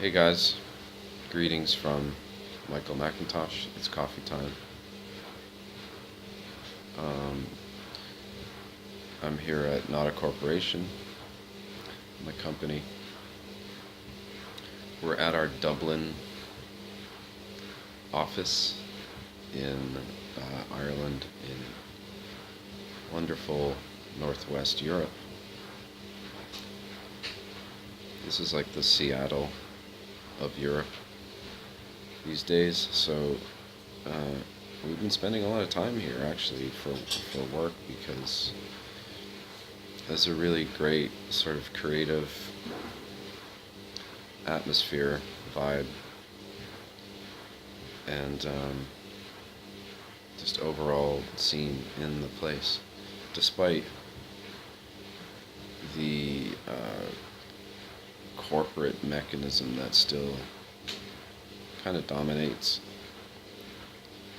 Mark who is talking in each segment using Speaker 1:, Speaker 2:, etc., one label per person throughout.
Speaker 1: Hey guys, greetings from Macintosh. It's coffee time. Um, I'm here at Not a Corporation, my company. We're at our Dublin office in Ireland, in wonderful northwest Europe. This is like the Seattle of Europe these days, so uh, we've been spending a lot of time here actually for work because there's a really great sort of creative atmosphere, vibe, and just overall scene in the place, despite the corporate mechanism that still kind of dominates,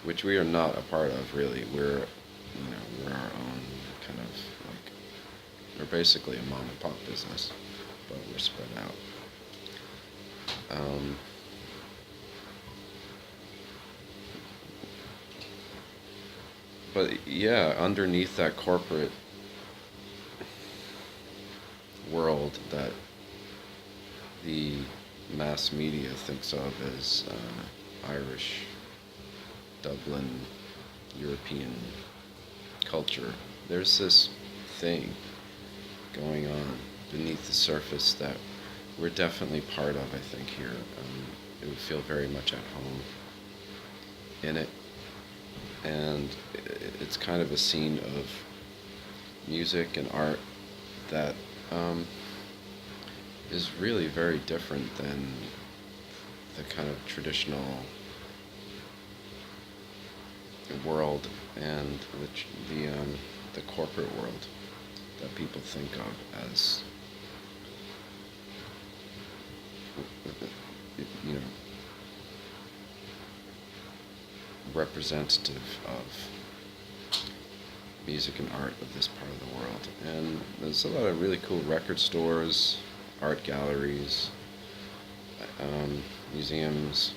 Speaker 1: which we are not a part of really. We're our own kind of like, we're basically a mom and pop business, but we're spread out. Um, but yeah, underneath that corporate world that the mass media thinks of as Irish, Dublin, European culture, there's this thing going on beneath the surface that we're definitely part of, I think, here. It would feel very much at home in it. And it's kind of a scene of music and art that is really very different than the kind of traditional world and the corporate world that people think of as, you know, representative of music and art of this part of the world. And there's a lot of really cool record stores, art galleries, museums,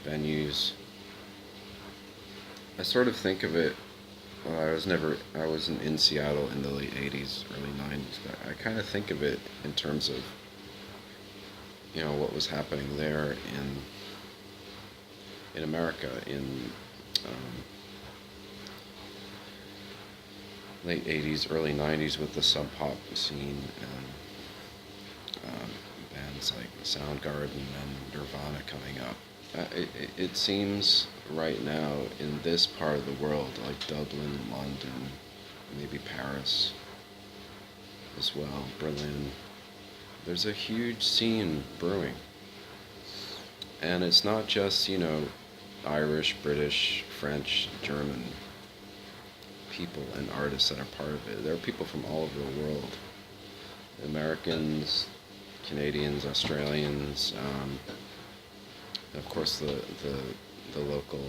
Speaker 1: venues. I sort of think of it. I wasn't in Seattle in the late '80s, early '90s, but I kind of think of it in terms of, what was happening there in America in um, late '80s, early '90s with the sub pop scene and bands like Soundgarden and Nirvana coming up. It seems right now in this part of the world, like Dublin, London, maybe Paris as well, Berlin, there's a huge scene brewing. And it's not just, Irish, British, French, German people and artists that are part of it. There are people from all over the world. Americans, Canadians, Australians, and of course the local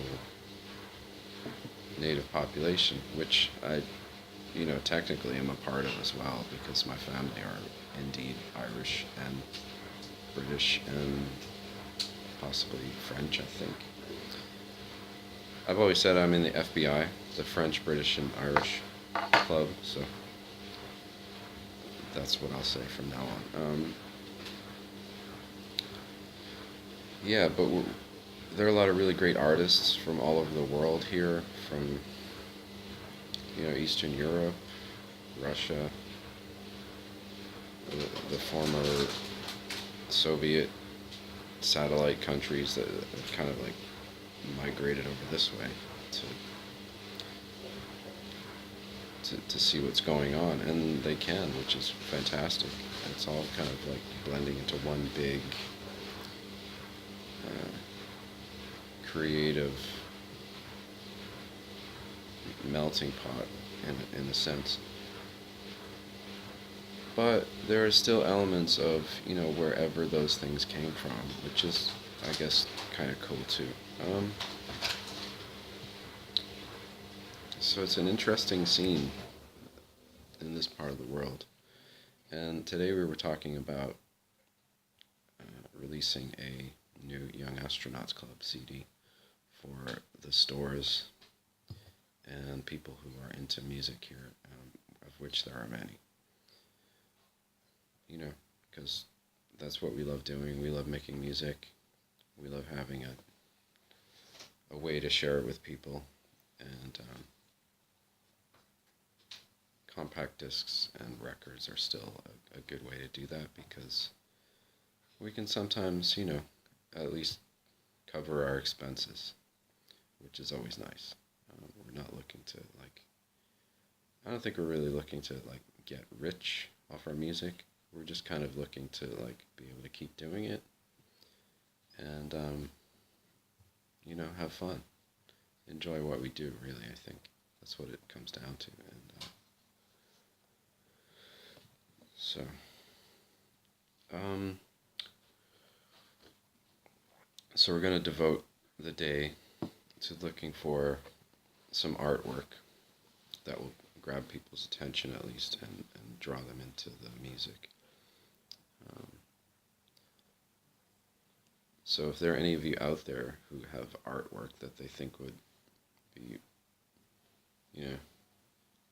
Speaker 1: native population, which I, technically am a part of as well because my family are indeed Irish and British and possibly French, I think. I've always said I'm in the FBI, the French, British, and Irish club, so that's what I'll say from now on. Yeah, but there are a lot of really great artists from all over the world here, from Eastern Europe, Russia, the former Soviet satellite countries that have kind of like migrated over this way to see what's going on, and they can, which is fantastic. It's all kind of like blending into one big creative melting pot in a sense. But there are still elements of, wherever those things came from, which is, I guess, kind of cool too. So it's an interesting scene in this part of the world. And today we were talking about releasing a new Young Astronauts Club CD for the stores and people who are into music here, of which there are many. You know, because that's what we love doing. We love making music. We love having a way to share it with people. And compact discs and records are still a good way to do that, because we can sometimes, at least cover our expenses, which is always nice. We're not looking to, I don't think we're really looking to, get rich off our music. We're just kind of looking to, be able to keep doing it and, have fun. Enjoy what we do, really, I think. That's what it comes down to. And so we're going to devote the day to looking for some artwork that will grab people's attention, at least, and draw them into the music. So if there are any of you out there who have artwork that they think would be,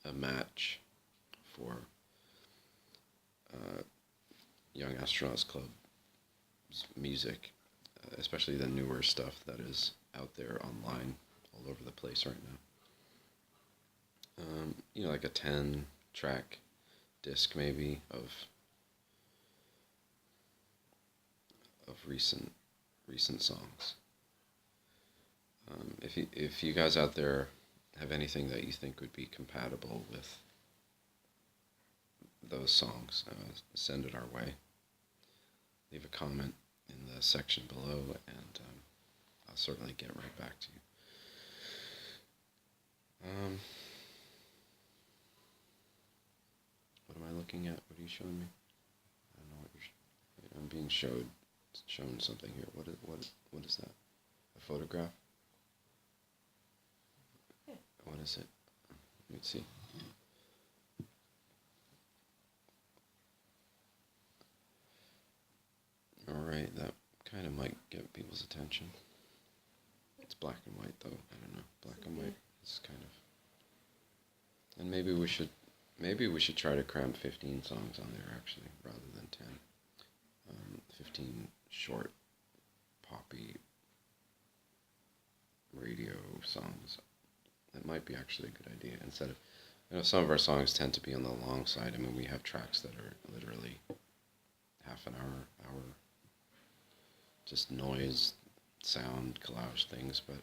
Speaker 1: a match for Young Astronauts Club's music, especially the newer stuff that is out there online all over the place right now. Like a 10-track disc maybe of recent songs. If you guys out there have anything that you think would be compatible with those songs, send it our way. Leave a comment in the section below, and I'll certainly get right back to you. What am I looking at? What are you showing me? I don't know what I'm being shown something here. What is that? A photograph?
Speaker 2: Yeah.
Speaker 1: What is it? Let me see. Alright, that kind of might get people's attention. It's black and white though. I don't know. Black and white is kind of... And maybe we should try to cram 15 songs on there, actually, rather than 10. 15 short, poppy radio songs. That might be actually a good idea. Instead of, some of our songs tend to be on the long side. I mean, we have tracks that are literally half an hour, just noise, sound, collage things. But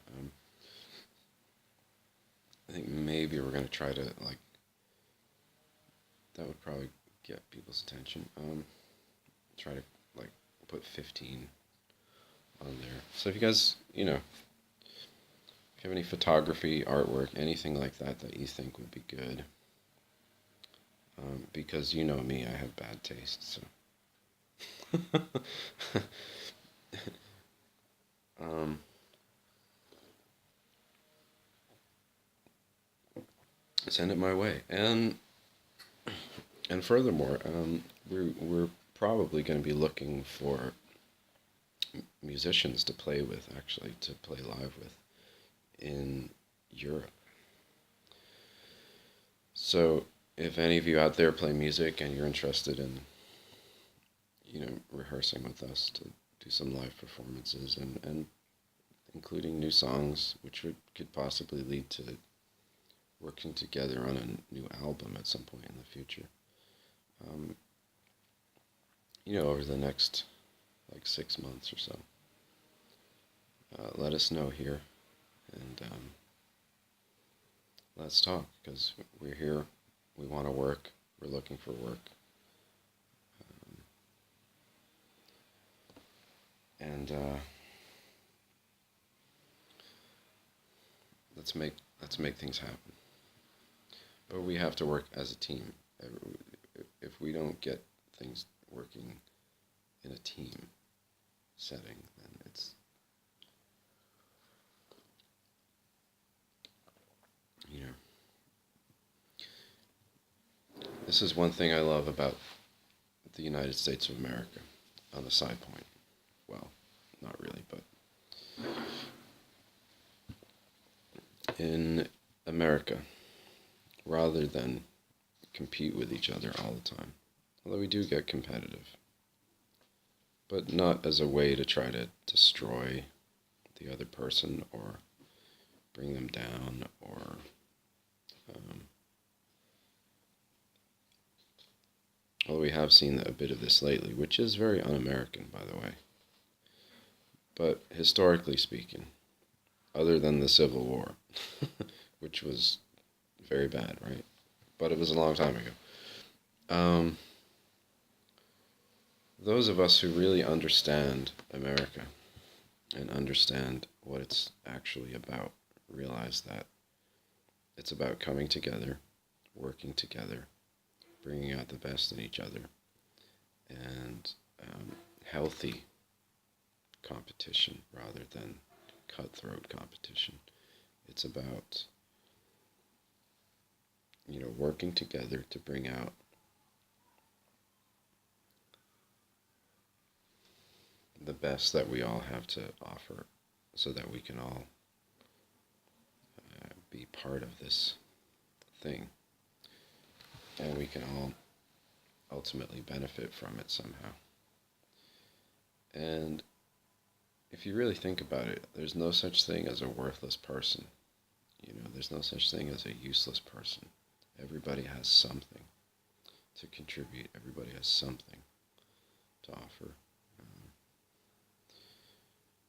Speaker 1: I think maybe we're going to try to, that would probably get people's attention. Try to, put 15 on there. So if you guys, if you have any photography, artwork, anything like that you think would be good, because you know me, I have bad taste, so. Send it my way. And furthermore, we're probably going to be looking for musicians to play with, actually, to play live with in Europe. So if any of you out there play music and you're interested in, rehearsing with us to do some live performances and including new songs, which could possibly lead to working together on a new album at some point in the future. Over the next 6 months or so. Let us know here, and let's talk, because we're here, we want to work, we're looking for work. And let's make things happen. But we have to work as a team. If we don't get things working in a team setting, then it's, this is one thing I love about the United States of America, on the side point. well, not really, but in America, rather than compete with each other all the time, although we do get competitive, but not as a way to try to destroy the other person or bring them down or um, although we have seen a bit of this lately, which is very un-American, by the way. But historically speaking, other than the Civil War, which was very bad, right? But it was a long time ago. Um, those of us who really understand America and understand what it's actually about realize that it's about coming together, working together, bringing out the best in each other, and healthy competition rather than cutthroat competition. It's about, working together to bring out the best that we all have to offer so that we can all be part of this thing and we can all ultimately benefit from it somehow. And if you really think about it, there's no such thing as a worthless person. There's no such thing as a useless person. Everybody has something to contribute. Everybody has something to offer.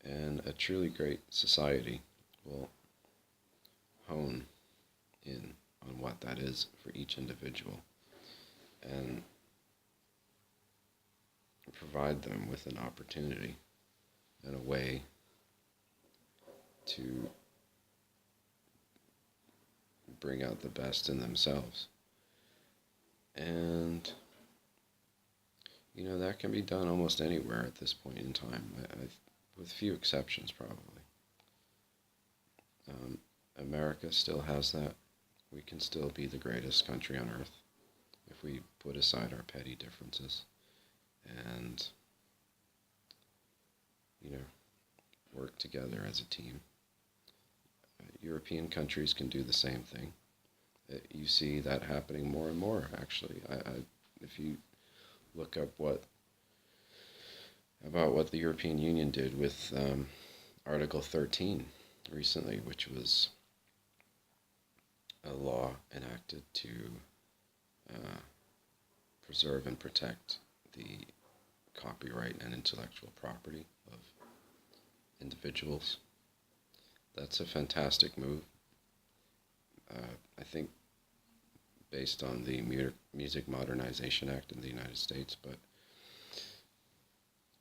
Speaker 1: And a truly great society will hone in on what that is for each individual and provide them with an opportunity and a way to bring out the best in themselves. And, that can be done almost anywhere at this point in time, with few exceptions probably. America still has that. We can still be the greatest country on earth if we put aside our petty differences and, work together as a team. European countries can do the same thing. You see that happening more and more, actually. If you look up about what the European Union did with Article 13 recently, which was a law enacted to preserve and protect the copyright and intellectual property of individuals. That's a fantastic move. I think based on the Music Modernization Act in the United States, but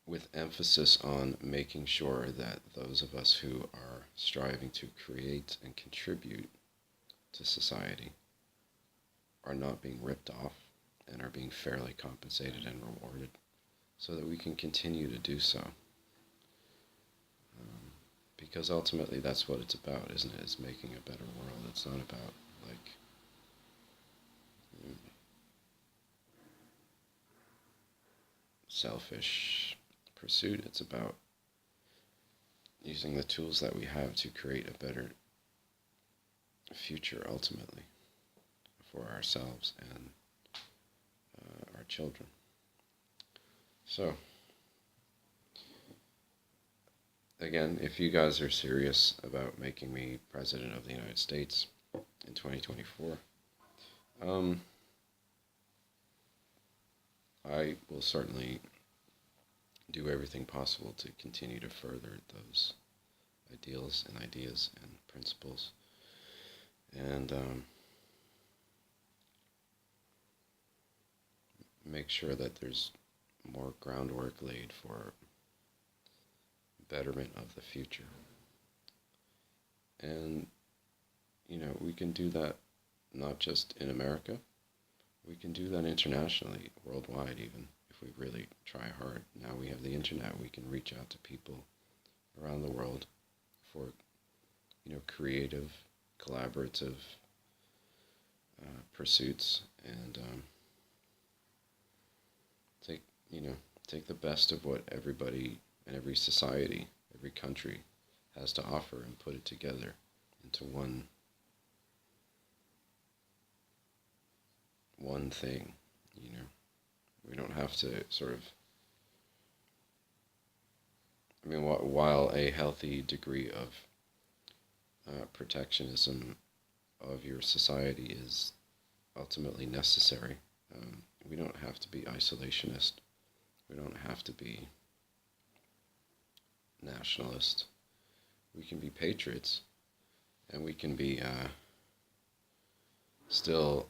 Speaker 1: with emphasis on making sure that those of us who are striving to create and contribute to society are not being ripped off and are being fairly compensated and rewarded so that we can continue to do so. Because ultimately that's what it's about, isn't it? It's making a better world. It's not about, selfish pursuit. It's about using the tools that we have to create a better future, ultimately, for ourselves and our children. So, again, if you guys are serious about making me President of the United States in 2024, I will certainly do everything possible to continue to further those ideals and ideas and principles, and make sure that there's more groundwork laid for betterment of the future. And, we can do that not just in America, we can do that internationally, worldwide even, if we really try hard. Now we have the internet, we can reach out to people around the world for, creative, collaborative pursuits, and take the best of what everybody and every society, every country has to offer, and put it together into one thing. We don't have to sort of, while a healthy degree of protectionism of your society is ultimately necessary, we don't have to be isolationist. We don't have to be nationalist. We can be patriots, and we can be still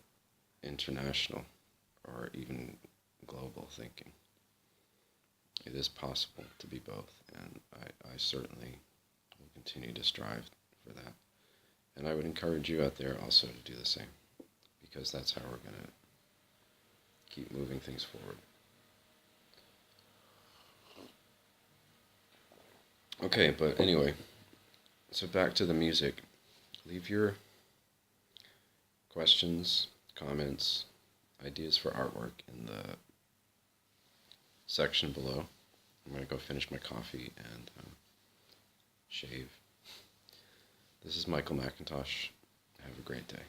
Speaker 1: international or even global thinking. It is possible to be both, and I certainly will continue to strive for that. And I would encourage you out there also to do the same, because that's how we're going to keep moving things forward. Okay, but anyway, so back to the music. Leave your questions, comments, ideas for artwork in the section below. I'm going to go finish my coffee and shave. This is Michael Macintosh. Have a great day.